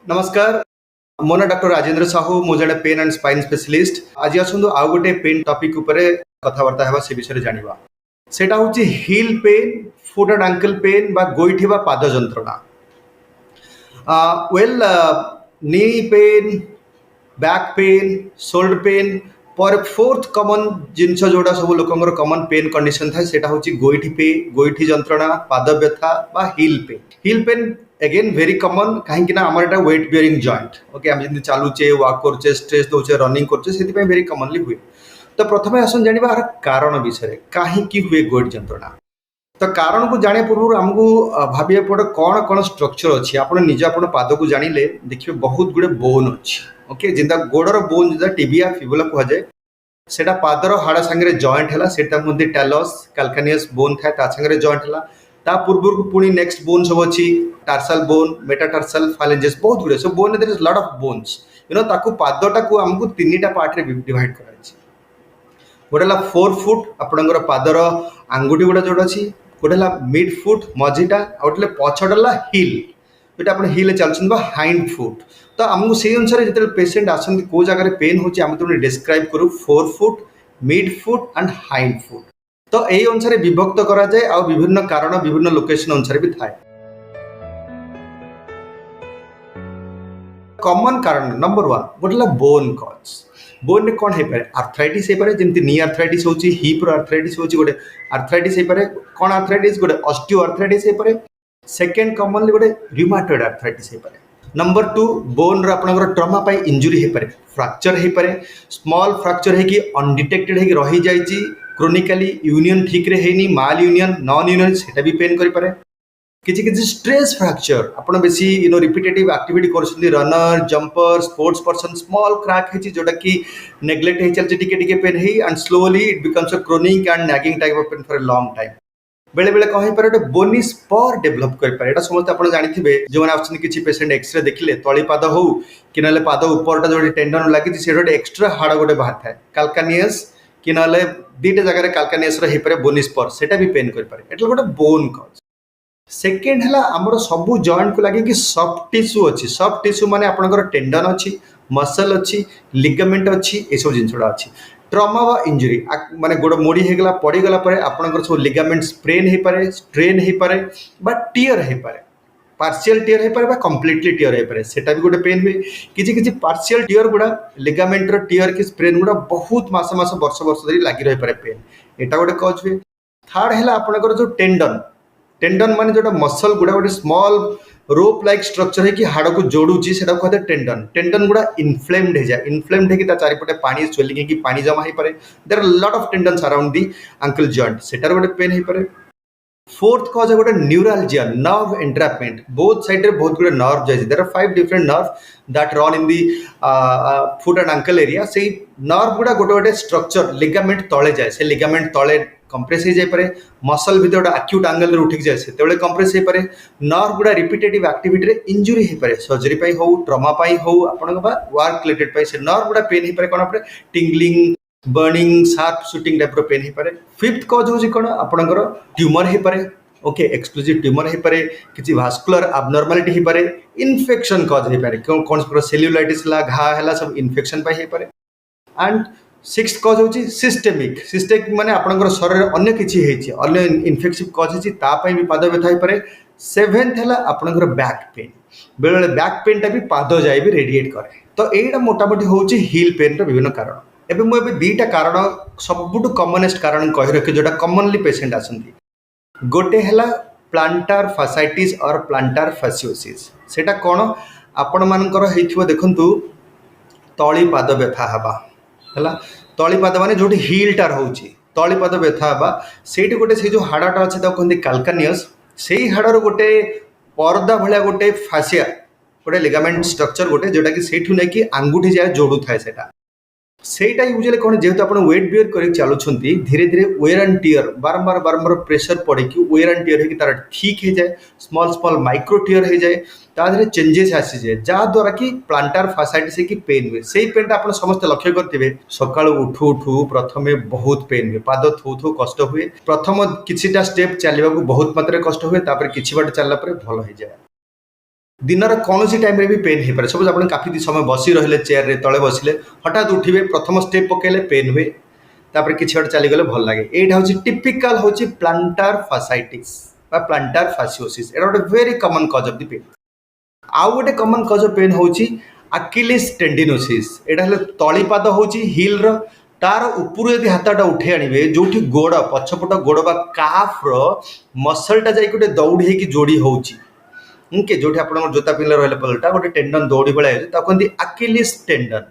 नमस्कार। मो ना डॉक्टर राजेंद्र साहू मु जड़े पेन एंड स्पाइन स्पेशलिस्ट। आज आसतु आउ गोटे पेन टॉपिक उपरे कथबार्ता हेबा से विषय जानिबा। सेटा होची heel pain, foot and ankle pain बा गोइठी बा पाद जंत्रणा। Well knee pain, back pain, shoulder pain पर फोर्थ कमन जिनस जोड़ा सब लोकंर कमन पेन कंडीशन थाए सेटा होची गोइठी जंत्रणा, पाद व्यथा बा हिल पेन। हिल पेन अगेन वेरी कमन कहीं आमर एटा वेट बियरिंग जॉइंट। ओके आम जब चलुचे वाक करचे स्ट्रेस दौचे रनिंग करचे से वेरी कमनली हुए। तो प्रथम आसन जाना यार कारण विषय कहीं हुए गोइठ जंत्रणा। तो कारण को जाने पूर्व आमको भाविया पड़े कौन कौन स्ट्रक्चर अच्छी आप निज आप पाद को जानिले देखिए बहुत गुड़े बोन अच्छी। ओके जिंदा गोड़र बोन जिंदा टिबिया फिबुला कहुए सेटा पादर हाड़ सांगे जॉइंट है सेटा मुझे टैलस कैल्कानियस बोन थाए ता सांगे जॉइंट है। ता पूर्व को पुणी नेक्स्ट बोन सब अच्छी टार्सल बोन, मेटाटार्सल, फालेंजेस बहुत गुड़े सब bone there is lot of bones ताकू पादटा को आमको तीन पार्ट रे डिवाइड कराई। गोटे है 4 फुट आपणकर पादर आंगुठी गुड़ा जोड़ा अच्छी, गोटे है मिड फुट मझीटा आ गोटे पछटा हिल जोटा आप हिल चलते हाइंड फुट। तो आमको से अनुसार जो पेसेंट आसती कौ जगह पेन होम तुम डिस्क्राइब करूँ 4 foot, mid foot and hind foot. तो यही अनुसार विभक्त करा जाए आ विभिन्न कारण विभिन्न लोकेशन अनुसार भी थाए। कॉमन कारण नंबर 1 गोटे बोन कज। बोन में कौन हो पाए आर्थराइटिस हो पाए जमी नी आर्थराइटिस होची, हिप आर्थराइटिस होची, गोटे आर्थराइटिस हो पाए कौन आर्थराइटिस गोटे ऑस्टियो आर्थराइटिस हो पाए। सेकेंड कॉमनली गोटे र्यूमाटॉइड आर्थराइटिस हो पाए। नंबर 2 बोन आपनकर ट्रमा पाई इंजुरी हो पाए, फ्रैक्चर हो पाए, स्मॉल फ्रैक्चर है कि अनडिटेक्टेड है कि रही जाइए क्रोनिकली यूनियन ठीक रे हैनी, माल यूनियन नॉन यूनियन सेटा भी पेन करि पारे। किसी किसी स्ट्रेस फ्रैक्चर आपण बेसी रिपिटेटिव एक्टिविटी करछथि runner jumper sports person small crack है जोटा कि नेग्लेक्ट हो चलते टिके पेन है and slowly it becomes a chronic and nagging type of pain for a long time. बेले बेले कहीं पारे गोटे बोनी स्पर डेभलप कर समस्त आप जानते जो मैंने आसछन किसी पेसेंट एक्सरे देखिले तली पाद हो कि ना पाद उपरटा जो टेंडन लगी से गोटे एक्सट्रा हाड़ गोटे बाहर थाए कैल्कानियस कि ना दीटा जगह कैल्कानियस पारे बोनी स्पर सेटा भी पेन कर पारे एट गोटे बोन कज। सेकेंड है आमर सबू जॉइंट को लगे कि सफ्ट टिश्यू अच्छी। सफ्ट टिश्यू माने आपनकर टेंडन अच्छी, मसल अच्छी, लिगामेंट अच्छी, ये सब जिनसटा अच्छी। ट्रमा वा इंजुरी माने गोड़ मोड़ी होगला पड़गला आपनकर सब लिगामेंट स्प्रेन हो पाए, स्ट्रेन हो पाए बा टीयर हो पाए, पार्शियल टीयर हो पाए कंप्लीटली टीयर हो पाए सेटा भी गोटे पेन हुए। किसी किसी पार्शियल टीयर गुड़ा लिगामेंटर टीयर की स्प्रेन गुड़ा बहुत मास मास वर्ष वर्ष धरी लगी रही पाए पेन एटा गोटे कज हुए। थर्ड है आपनकर जो टेंडन टेंडन माने जोटा मसल गुड़ा गोटे स्मॉल रोप लाइक स्ट्रक्चर है कि हाड़ को जोड़ूची से कहते टेंडन। टेंडन गुड़ा इनफ्लेम्ड हो जाए, इनफ्लेम्ड है चारिपटे पानी स्वेलिंग है पानी जमा हो पाए। There are lot of tendons around the ankle joint सेटार गोटे पेन हो पाए। फोर्थ कज है गोटे neuralgia nerve entrapment. Both side रे बहुत गुड़े नर्व जाए। There are 5 different nerve that run in the foot and ankle area. से नर्व गुड़ा गोटे गोटे स्ट्रक्चर लिगामेंट तले जाए, से लिगामेंट तले कंप्रेस हो जाए, मसल भी गोटे एक्यूट एंगल उठिक जाए से कंप्रेस हो पाए। नर्व गुड़ा रिपिटेटिव एक्टिविटी रे इंजुरी हो पाए, सर्जरी हो ट्रमा हो आपण वर्क रिलेटेड से नर्व गुड़ा पेन हो पाए कौन पर tingling burning sharp shooting type pain हो पाए। फिफ्थ कज हूँ कौन आपणकर ट्यूमर हो पाए। ओके एक्सक्लूसिव ट्यूमर हो पाए, किसी भास्कुलर एब्नॉर्मलिटी हो पाए, इन्फेक्शन कज हो पाए कौन प्रकार सेल्युलाइटिस घा है सब इन्फेक्शन हो पाए। एंड सिक्स कज हूँ सिस्टेमिक। सिस्टेमिक माने आपणकर शरीर अन्य किसी अन्य इन्फेक्सिव कज होती भी पाद व्यथा हो पाए। सेवेन्थ है आपणकर बैक पेन, बेले बेले बैक पेनटा भी पाद जाए भी रेडिएट करे। तो यहीटा मोटामोटी हूँ हिल पेन विभिन्न कारण। एबे मुझे दुईटा कारण सबुठ कमनेस्ट कारण कही रखे जोटा कमनली पेसेंट आसती। गोटे है प्लांटार फासाइटिस और प्लांटार फासियोसिस। सेटा कौन आपण मानकर होइथिबो देखंतु तली पाद व्यथा हवा है। तली पाद माने जोटी हिलटा रोचे तली पाद व्यथा हवा से गोटे से जो हाड़ाटा अच्छे कहते कैल्कानियस से ही हाड़र गोटे परदा भाया गोटे फासिया गोटे लिगामेंट स्ट्रक्चर गोटे जोटा कि सेठू नहीं कि आंगुठी जाए जोड़ू थाए सेटा यूजुअली कौन जेहेतु आप वेट बियर कर चलुंट धीरे धीरे वेयर एंड टीयर बारंबार बारंबार प्रेशर पड़े कि वेयर एंड टीयर है तार ठीक हो जाए, स्मॉल स्मॉल माइक्रो टीयर हो जाए, ताधे चेंजेस आसी जाए जहाद्वारा कि प्लांटार फासाइटिस की पेन हुए। से पेनटा आप समस्त लक्ष्य करेंगे सका उठू उठू प्रथम बहुत पेन हुए, पाद थू थू कष्ट हुए, प्रथम किछिटा स्टेप चलने बहुत मात्रा कष्ट हुए, किछि बाट चलला भल हो जाए। दिनर कौन सी टाइम भी पेन हो पाए। सपोज आप काफी समय बसी रहिले चेयर रे तले बसिले हठात उठे प्रथम स्टेप पकेले पेन हुए तापर किसी गोटे चलीगले भल लगे। यहाँ हूँ टिपिकाल हूँ प्लांटार फासाइटिस प्लांटार फासियोसिस। एटा गोटे वेरी कमन कज ऑफ द पेन। आउ गोटे कमन कज ऑफ पेन हूँ आकिलिस टेंडिनोसिस। एटा हेले तलीपाद हूँ हिल रो तार उपरू यदि हाथटा उठे आणवे जो गोड़ पछपट गोड़ बा काफ मसलटा जाई गोटे दौड़ी होगी जोड़ी होची ओके जो आप जोता पिंधले रहा पलटा गोटे टेंडन दौड़ी भाया कहते आकिलिस टेंडन।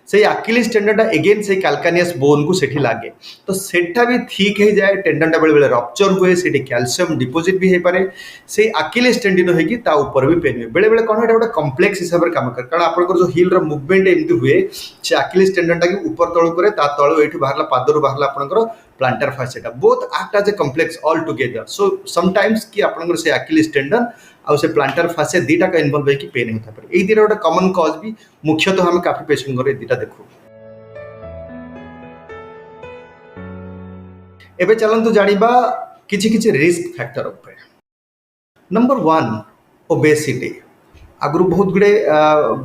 से आकिलिस टेंडनटा एगेन से कैल्कानियस बोन को सेठी लागे तो सेटा भी ठीक हो जाए। टेंडनटा बेले बेले रप्चर हुए से कैल्शियम डिपोजिट भी हो पाए से आकिलिस टेंडिन होगी ऊपर भी पेन हुए बेले बेले कौन गोटे कम्प्लेक्स हिसाब से काम करे कारण आप जो हिल मुवमेंट एमती हुए से आकिलिस टेंडनटा की ऊपर तलू करे तलू ये बाहर पादर बाहर आपंकर plantar fascia both act as a complex all together. So sometimes कि आपंकर से आकिलिस टेंडन आउ से प्लांटर फासिया दीटा का इनवॉल्व होगी पेन होता है। ये दुटा गोटे कमन कज भी मुख्यतः आम काफी पेशेंट को दीटा देखू। एबे चलतु जानिबा किछि किछि रिस्क फैक्टर उपर। Number 1 obesity. आगु बहुत गुड़े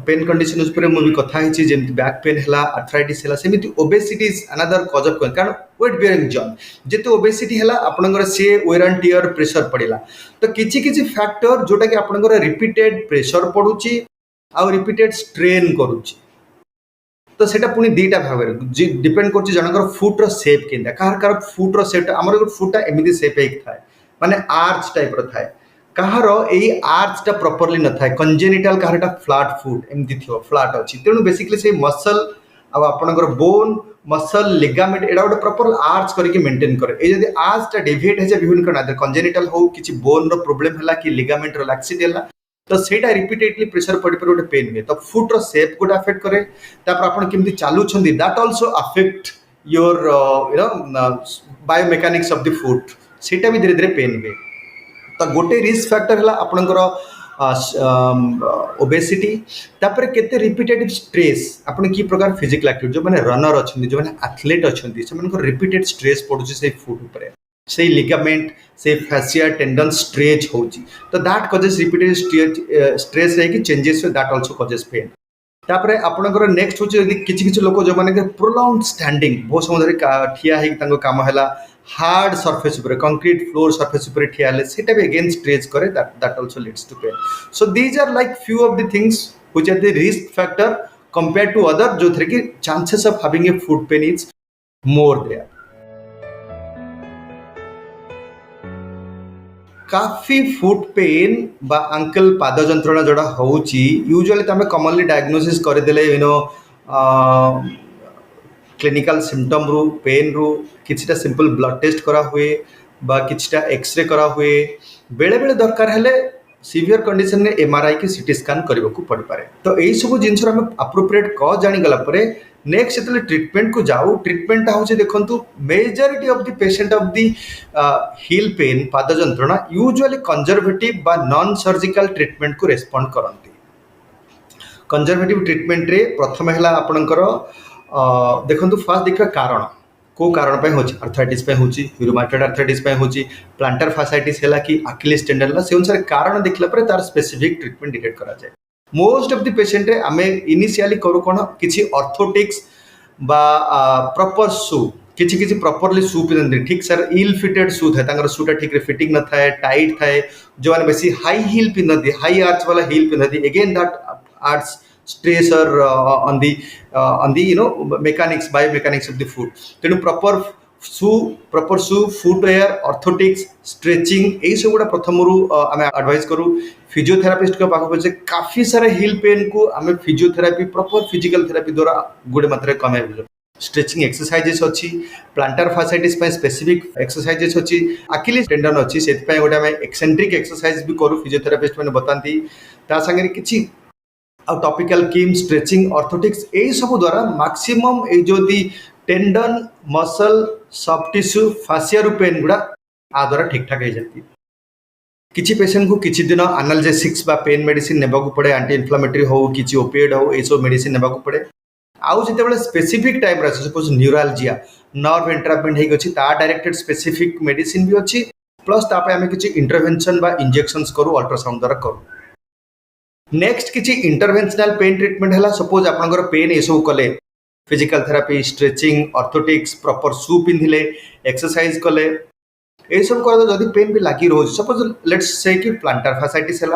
पेन कंडीशन उपर मुझे कथा जमी बैक पेन है आर्थराइटिस है सेमती ओबेसिटी इज अनदर कज ऑफ पेन कारण वेट बेयरिंग जॉइंट जिते ओबेसिटी है आपंकर सी वेयर एंड टियर प्रेशर पड़ा तो किछि किछि फैक्टर जोटा कि आपंकर रिपीटेड प्रेशर पड़ुची आउ रिपीटेड स्ट्रेन करुची तो सेटा पुणी दीटा भाव डिपेंड कर जनकर फुट्र सेप के कह फुट्र सेप आम फुटा एमती सेप थाए माने आर्च टाइप थाए कहार यही आर्चटा प्रॉपर्ली न था कंजेनिटाल कहार फ्लैट फुट एमती थी फ्लैट अच्छी तेणु बेसिकली से मसल आपणकर बोन मसल लिगामेंट एटा गोटे प्रॉपर आर्च करके मेंटेन करे। ये जब आर्चटा डेविएट है विभिन्न कारण कंजेनिटाल हो कि बोन प्रोब्लेम है कि लिगामेंट लाक्सिटी है तो सेटा रिपीटेडली प्रेशर पड़ पर गोटे पेन हुए तो फुट्र सेप गोटे अफेक्ट करे आप केमती चलुंट that also affect your biomechanics of the foot सेटा भी धीरे धीरे पेन हुए। तो गोटे रिस्क फैक्टर है आपंकर ओबेसिटी तापर केते रिपीटेटिव स्ट्रेस आपन की प्रकार फिजिकल एक्टिविटी जो माने रनर अच्छे जो माने एथलीट अच्छे से रिपीटेड स्ट्रेस पड़ुछि से फुट ऊपर से लिगामेंट से फैसिया टेंडन स्ट्रेच होची तो दैट कजेस रिपीटेड स्ट्रेस है कि changes that also causes pain. तापर आपनकर नेक्स्ट होची किछि किछि लोक जो माने प्रोलॉन्ग स्टैंडिंग बहुत समय धरि ठिया है तांको काम हैला हार्ड सरफेस ऊपर कंक्रीट फ्लोर सरफेस ऊपर ठिया ले सेटा भी अगेन स्ट्रेच करे that also leads to pain. So these are like few of the things which are the risk factor compare to other जो थरे कि chances of having a foot pain is more there. काफी foot pain बा ankle पाद जंत्रणा जोड़ा होची usually तमे कॉमनली डायग्नोसिस कर देले यू नो क्लिनिकल सिम्पटम रु पेन रु किछटा सिंपल ब्लड टेस्ट करा हुए बा किछटा एक्सरे करा हुए बेले बेले दरकार हेले सीवियर कंडीशन में एमआरआई की सीटी स्कैन करने को पड़ पारे। तो यही सब जिन अप्रोप्रिएट कज जानीगला नेक्स्ट जो ट्रिटमेंट को जाऊ ट्रिटमेंट हूँ देखो majority of the patient of the heel pain पाद जंत्रणा यूजुअली कंजर्वेटिव बा नॉन सर्जिकल ट्रीटमेंट को रेस्पॉन्ड करती। कंजर्वेटिव ट्रीटमेंट रे प्रथम है आपणकर देखो फास्ट देखा कारण को कारण पे होची आर्थराइटिस पे होची रूमाटॉइड आर्थराइटिस पे होची प्लांटर फासाइटिस है कि आकिलिस टेंडन से अनुसार कारण देखला पर तार स्पेसिफिक ट्रीटमेंट डिटेक्ट करा जाए। मोस्ट ऑफ द पेशेंट रे आमे इनिशियली करू कोन किछि ऑर्थोटिक्स बा प्रॉपर शू किछि किछि प्रॉपरली शू पिनंदी ठीक सर इल फिटेड शू थाए तांगर शूटा ठीक रे फिटिंग न थाए टाइट थाए जो माने बेसी हाई हील पिनंदी हाई आर्च वाला हील पिनंदी again that arches stress or on the you know mechanics biomechanics of the foot तेणु proper shoe footwear orthotics stretching यही सब गुड़ा प्रथम आम एडवाइस करूँ फिजियोथेरापिस्ट के पाख से काफी सारा हिल पेन को आम फिजियोथेरापी प्रॉपर फिजिकल थेरापी द्वारा गुड़े मात्रा कम स्ट्रेचिंग एक्सरसाइजेस अच्छी प्लांटर फासाइटिस स्पेसिफिक एक्सरसाइजेस अच्छी आकिलिस टेंडन अच्छी से गोटे आम एक्सेंट्रिक एक्सरसाइज भी करूँ फिजियोथेरापिस्ट मैंने बताती ता संगे किसी टॉपिकल कीम स्ट्रेचिंग ऑर्थोटिक्स यही सब द्वारा मैक्सिमम ये जो the tendon muscle soft tissue fascia pain गुड़ा आ द्वारा ठीक ठाक हो जाती। किसी पेशेंट को किसी दिन एनाल्जेसिक्स बा पेन मेडिसिन नेबा को पड़े एंटी इन्फ्लेमेटरी हो किसी ओपिएड हो ये सब मेडिसिन नेबा को पड़े आउ जिते स्पेसिफिक टाइम रे सपोज न्यूरालजिया नर्व एंट्रापमेंट होगी अच्छी डायरेक्टेड स्पेसिफिक मेडिसिन भी अच्छी प्लस ताप आम किसी इंटरवेंशन बा इंजेक्शंस करूँ अल्ट्रासाउंड द्वारा करूँ। नेक्स्ट किसी इंटरवेंशनल पेन ट्रीटमेंट है सपोज आपंकर पेन ये सब कले physical therapy stretching orthotics proper shoe पिंधिले एक्सरसाइज कले ये सब कर जब पेन भी लगी रोज सपोज लेट्स से कि प्लांटर फासाइटिस है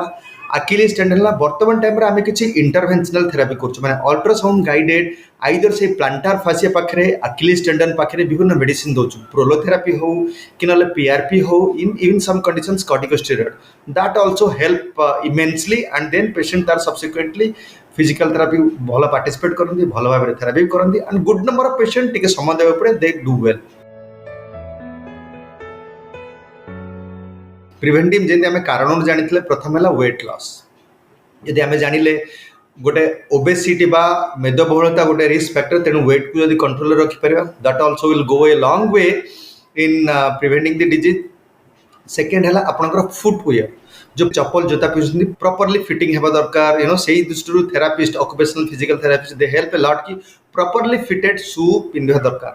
अकिलिस टेंडन है बर्तमान टाइम आम किसी इंटरवेंशनल थेरापी कर अल्ट्रासाउंड गाइडेड आइदर से प्लांटर फासिया पाखे अकिलिस टेंडन पाखे विभिन्न मेडिसिन दौर प्रोलोथेरापी हो कि ना पीआरपी हो in some conditions corticosteroid that also help immensely and then patient are subsequently physical therapy भल पार्टिसिपेट करती भल भाव थेरापी करती and good number of patient टिके समय देवा पड़े दे डू वेल प्रिवेंटिव जमी आम कारण जानी प्रथम है वेट लॉस यदि आम जानिले गोटे ओबेसिटी बा मेदबहुलता गोटे रिस्क फैक्टर तेणु वेट को जब कंट्रोल रखिपर that also will go a long way in preventing the disease second है आपंकर फुटवेयर जो चप्पल जोता पिंधुଛନ୍ତି प्रॉपर्ली फिटिंग हेबा दरकार से दृष्टि therapist occupational physical therapist they help a lot कि प्रॉपर्ली फिटेड शू पिंधा दरकार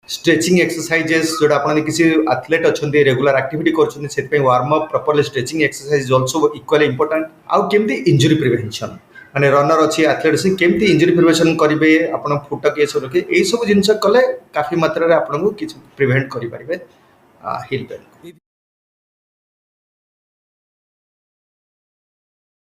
स्ट्रेचिंग एक्सरसाइजेस जोटा आप किसी एथलेट अच्छा रेगुलर एक्टिविटी कर warm up properly stretching exercise also equally important आउ केमती इंजुरी प्रिवेंशन माने रनर अच्छी एथलेट से केमती इंजुरी प्रिवेंशन करेंगे आप फुटक ये सब रखे यही सब जिन कले काफी मात्रा आपको प्रिवेंट करेंगे हिल पेन।